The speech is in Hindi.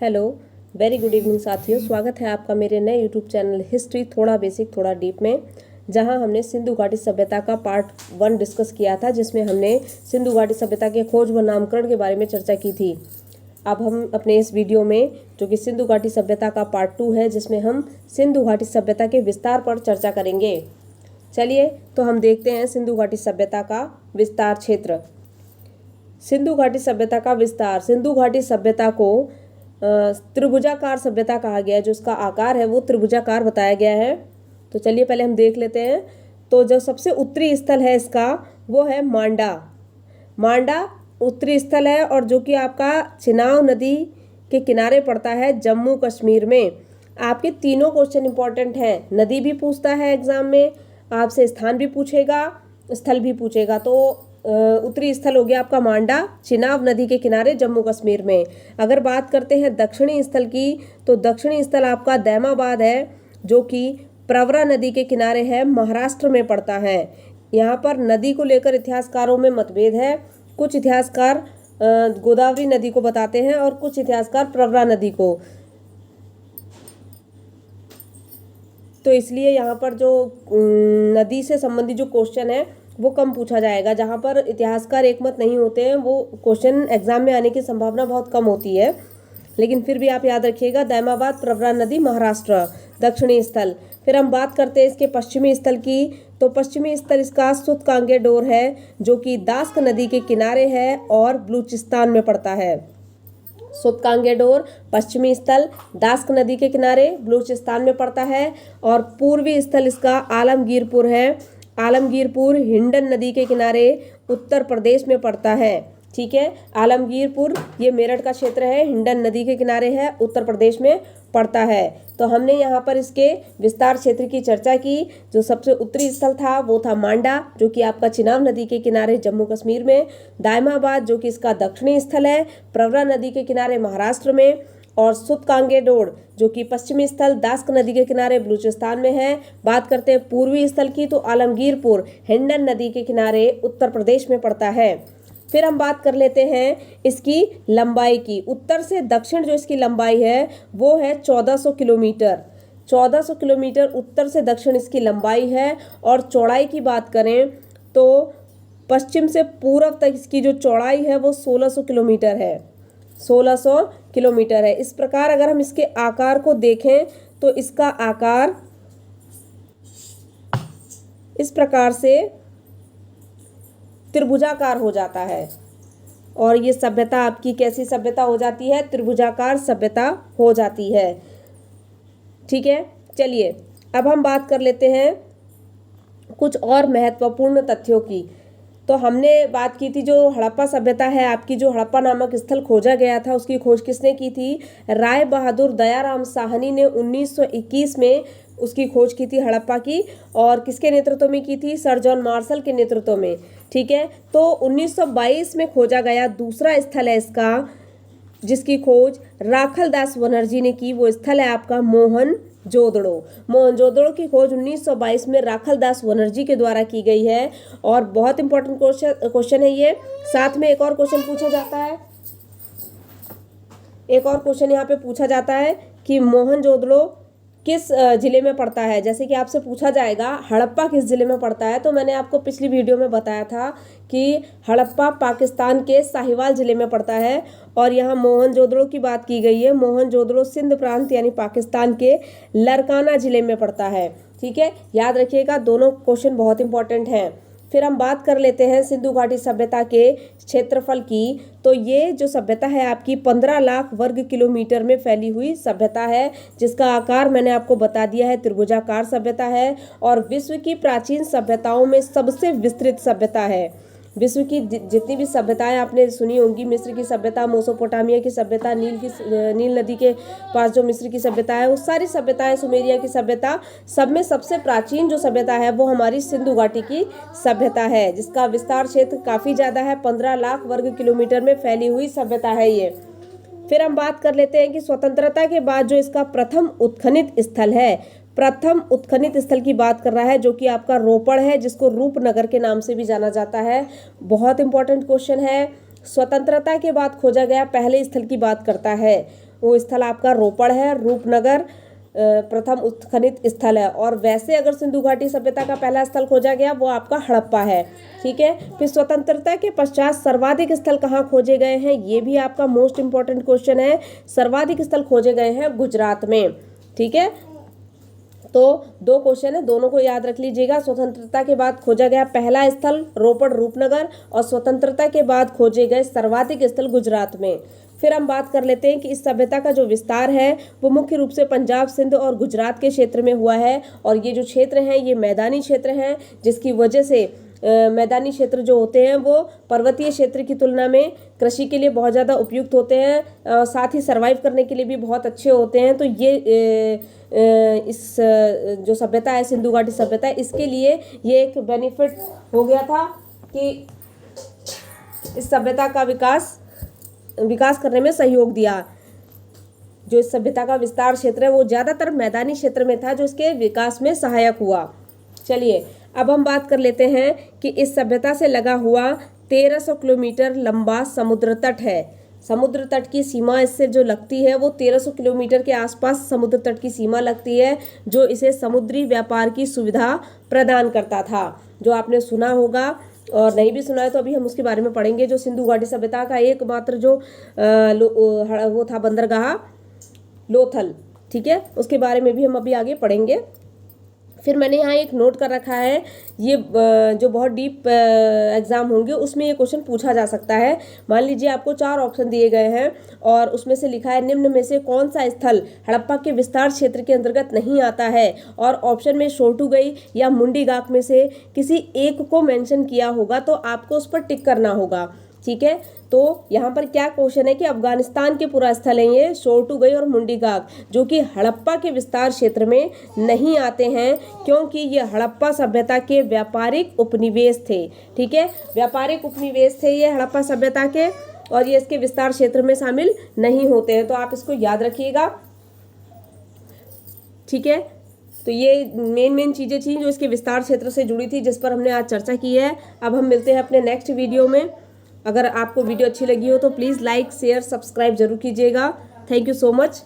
हेलो, वेरी गुड इवनिंग साथियों। स्वागत है आपका मेरे नए यूट्यूब चैनल हिस्ट्री थोड़ा बेसिक थोड़ा डीप में, जहां हमने सिंधु घाटी सभ्यता का पार्ट 1 डिस्कस किया था, जिसमें हमने सिंधु घाटी सभ्यता के खोज व नामकरण के बारे में चर्चा की थी। अब हम अपने इस वीडियो में, जो कि सिंधु घाटी सभ्यता का पार्ट 2 है, जिसमें हम सिंधु घाटी सभ्यता के विस्तार पर चर्चा करेंगे। चलिए तो हम देखते हैं सिंधु घाटी सभ्यता का विस्तार क्षेत्र। सिंधु घाटी सभ्यता का विस्तार। सिंधु घाटी सभ्यता को त्रिभुजाकार सभ्यता कहा गया है। जो इसका आकार है वो त्रिभुजाकार बताया गया है। तो चलिए पहले हम देख लेते हैं। तो जो सबसे उत्तरी स्थल है इसका वो है मांडा। मांडा उत्तरी स्थल है और जो कि आपका चिनाब नदी के किनारे पड़ता है जम्मू कश्मीर में। आपके तीनों क्वेश्चन इंपॉर्टेंट हैं। नदी भी पूछता है एग्जाम में, आपसे स्थान भी पूछेगा, स्थल भी पूछेगा। तो उत्तरी स्थल हो गया आपका मांडा, चिनाब नदी के किनारे जम्मू कश्मीर में। अगर बात करते हैं दक्षिणी स्थल की, तो दक्षिणी स्थल आपका दैमाबाद है, जो कि प्रवरा नदी के किनारे है, महाराष्ट्र में पड़ता है। यहाँ पर नदी को लेकर इतिहासकारों में मतभेद है। कुछ इतिहासकार गोदावरी नदी को बताते हैं और कुछ इतिहासकार प्रवरा नदी को। तो इसलिए यहाँ पर जो नदी से संबंधित जो क्वेश्चन है वो कम पूछा जाएगा। जहाँ पर इतिहासकार एकमत नहीं होते हैं वो क्वेश्चन एग्जाम में आने की संभावना बहुत कम होती है। लेकिन फिर भी आप याद रखिएगा, दैमाबाद, प्रवरा नदी, महाराष्ट्र, दक्षिणी स्थल। फिर हम बात करते हैं इसके पश्चिमी स्थल की। तो पश्चिमी स्थल इसका सुतकांगेडोर है, जो कि दास्क नदी के किनारे है और बलूचिस्तान में पड़ता है। सुतकांगेडोर पश्चिमी स्थल दास्क नदी के किनारे बलूचिस्तान में पड़ता है। और पूर्वी स्थल इसका आलमगीरपुर है। आलमगीरपुर हिंडन नदी के किनारे उत्तर प्रदेश में पड़ता है। ठीक है, आलमगीरपुर ये मेरठ का क्षेत्र है, हिंडन नदी के किनारे है, उत्तर प्रदेश में पड़ता है। तो हमने यहाँ पर इसके विस्तार क्षेत्र की चर्चा की। जो सबसे उत्तरी स्थल था वो था मांडा, जो कि आपका चिनाब नदी के किनारे जम्मू कश्मीर में। दायमाबाद जो कि इसका दक्षिणी स्थल है, प्रवरा नदी के किनारे महाराष्ट्र में। और सुतकांगेडोर जो कि पश्चिमी स्थल दास्क नदी के किनारे बलूचिस्तान में है। बात करते हैं पूर्वी स्थल की, तो आलमगीरपुर हिंडन नदी के किनारे उत्तर प्रदेश में पड़ता है। फिर हम बात कर लेते हैं इसकी लंबाई की। उत्तर से दक्षिण जो इसकी लंबाई है वो है 1400 किलोमीटर। 1400 किलोमीटर उत्तर से दक्षिण इसकी लंबाई है। और चौड़ाई की बात करें तो पश्चिम से पूर्व तक इसकी जो चौड़ाई है वो 1600 किलोमीटर है। 1600 किलोमीटर है। इस प्रकार अगर हम इसके आकार को देखें तो इसका आकार इस प्रकार से त्रिभुजाकार हो जाता है। और ये सभ्यता आपकी कैसी सभ्यता हो जाती है? त्रिभुजाकार सभ्यता हो जाती है। ठीक है, चलिए अब हम बात कर लेते हैं कुछ और महत्वपूर्ण तथ्यों की। तो हमने बात की थी जो हड़प्पा सभ्यता है आपकी, जो हड़प्पा नामक स्थल खोजा गया था उसकी खोज किसने की थी? राय बहादुर दयाराम साहनी ने 1921 में उसकी खोज की थी हड़प्पा की। और किसके नेतृत्व में की थी? सर जॉन मार्शल के नेतृत्व में। ठीक है, तो 1922 में खोजा गया दूसरा स्थल है इसका, जिसकी खोज राखलदास बनर्जी ने की। वो स्थल है आपका मोहनजोदड़ो। मोहनजोदड़ो की खोज 1922 में राखलदास बनर्जी के द्वारा की गई है। और बहुत इंपॉर्टेंट क्वेश्चन है ये। साथ में एक और क्वेश्चन पूछा जाता है, एक और क्वेश्चन यहाँ पे पूछा जाता है कि मोहनजोदड़ो किस जिले में पड़ता है। जैसे कि आपसे पूछा जाएगा हड़प्पा किस जिले में पड़ता है, तो मैंने आपको पिछली वीडियो में बताया था कि हड़प्पा पाकिस्तान के साहिवाल जिले में पड़ता है। और यहाँ मोहनजोदड़ो की बात की गई है। मोहनजोदड़ो सिंध प्रांत यानी पाकिस्तान के लरकाना जिले में पड़ता है। ठीक है, याद रखिएगा, दोनों क्वेश्चन बहुत इंपॉर्टेंट हैं। फिर हम बात कर लेते हैं सिंधु घाटी सभ्यता के क्षेत्रफल की। तो ये जो सभ्यता है आपकी 15 लाख वर्ग किलोमीटर में फैली हुई सभ्यता है, जिसका आकार मैंने आपको बता दिया है, त्रिभुजाकार सभ्यता है। और विश्व की प्राचीन सभ्यताओं में सबसे विस्तृत सभ्यता है। विश्व की जितनी भी सभ्यताएं आपने सुनी होंगी, मिस्र की सभ्यता, मेसोपोटामिया की सभ्यता, नील नदी के पास जो मिस्र की सभ्यता है, वो सारी सभ्यताएं, सुमेरिया की सभ्यता, सब में सबसे प्राचीन जो सभ्यता है वो हमारी सिंधु घाटी की सभ्यता है, जिसका विस्तार क्षेत्र काफ़ी ज़्यादा है। 15 लाख वर्ग किलोमीटर में फैली हुई सभ्यता है ये। फिर हम बात कर लेते हैं कि स्वतंत्रता के बाद जो इसका प्रथम उत्खनित स्थल है, प्रथम उत्खनित स्थल की बात कर रहा है, जो कि आपका रोपड़ है, जिसको रूपनगर के नाम से भी जाना जाता है। बहुत इंपॉर्टेंट क्वेश्चन है। स्वतंत्रता के बाद खोजा गया पहले स्थल की बात करता है। वो स्थल आपका रोपड़ है। रूपनगर प्रथम उत्खनित स्थल है। और वैसे अगर सिंधु घाटी सभ्यता का पहला स्थल खोजा गया वो आपका हड़प्पा है। ठीक है। फिर स्वतंत्रता के पश्चात सर्वाधिक स्थल कहाँ खोजे गए हैं, ये भी आपका मोस्ट इंपॉर्टेंट क्वेश्चन है। सर्वाधिक स्थल खोजे गए हैं गुजरात में। ठीक है। तो 2 क्वेश्चन है, दोनों को याद रख लीजिएगा। स्वतंत्रता के बाद खोजा गया पहला स्थल रोपड़ रूपनगर, और स्वतंत्रता के बाद खोजे गए सर्वाधिक स्थल गुजरात में। फिर हम बात कर लेते हैं कि इस सभ्यता का जो विस्तार है वो मुख्य रूप से पंजाब, सिंध और गुजरात के क्षेत्र में हुआ है। और ये जो क्षेत्र हैं ये मैदानी क्षेत्र हैं, जिसकी वजह से मैदानी क्षेत्र जो होते हैं वो पर्वतीय क्षेत्र की तुलना में कृषि के लिए बहुत ज़्यादा उपयुक्त होते हैं, साथ ही सर्वाइव करने के लिए भी बहुत अच्छे होते हैं। तो ये इस जो सभ्यता है सिंधु घाटी सभ्यता, इसके लिए ये एक बेनिफिट हो गया था कि इस सभ्यता का विकास करने में सहयोग दिया। जो इस सभ्यता का विस्तार क्षेत्र है वो ज़्यादातर मैदानी क्षेत्र में था, जो इसके विकास में सहायक हुआ। चलिए अब हम बात कर लेते हैं कि इस सभ्यता से लगा हुआ 1300 किलोमीटर लंबा समुद्र तट है। समुद्र तट की सीमा इससे जो लगती है वो 1300 किलोमीटर के आसपास समुद्र तट की सीमा लगती है, जो इसे समुद्री व्यापार की सुविधा प्रदान करता था। जो आपने सुना होगा, और नहीं भी सुना है तो अभी हम उसके बारे में पढ़ेंगे। जो सिंधु घाटी सभ्यता का एकमात्र जो वो था बंदरगाह लोथल। ठीक है, उसके बारे में भी हम अभी आगे पढ़ेंगे। फिर मैंने यहाँ एक नोट कर रखा है, ये जो बहुत डीप एग्जाम होंगे उसमें ये क्वेश्चन पूछा जा सकता है। मान लीजिए आपको 4 ऑप्शन दिए गए हैं और उसमें से लिखा है निम्न में से कौन सा स्थल हड़प्पा के विस्तार क्षेत्र के अंतर्गत नहीं आता है, और ऑप्शन में शोटूगई या मुंडीगाक में से किसी एक को मेंशन किया होगा तो आपको उस पर टिक करना होगा। ठीक है, तो यहाँ पर क्या क्वेश्चन है कि अफगानिस्तान के पुरा स्थल हैं ये शोटूगई और मुंडीगाक, जो कि हड़प्पा के विस्तार क्षेत्र में नहीं आते हैं, क्योंकि ये हड़प्पा सभ्यता के व्यापारिक उपनिवेश थे। ठीक है, व्यापारिक उपनिवेश थे ये हड़प्पा सभ्यता के, और ये इसके विस्तार क्षेत्र में शामिल नहीं होते हैं। तो आप इसको याद रखिएगा। ठीक है, तो ये मेन चीज़ें थी जो इसके विस्तार क्षेत्र से जुड़ी थी, जिस पर हमने आज चर्चा की है। अब हम मिलते हैं अपने नेक्स्ट वीडियो में। अगर आपको वीडियो अच्छी लगी हो तो प्लीज़ लाइक, शेयर, सब्सक्राइब जरूर कीजिएगा। Thank you so much.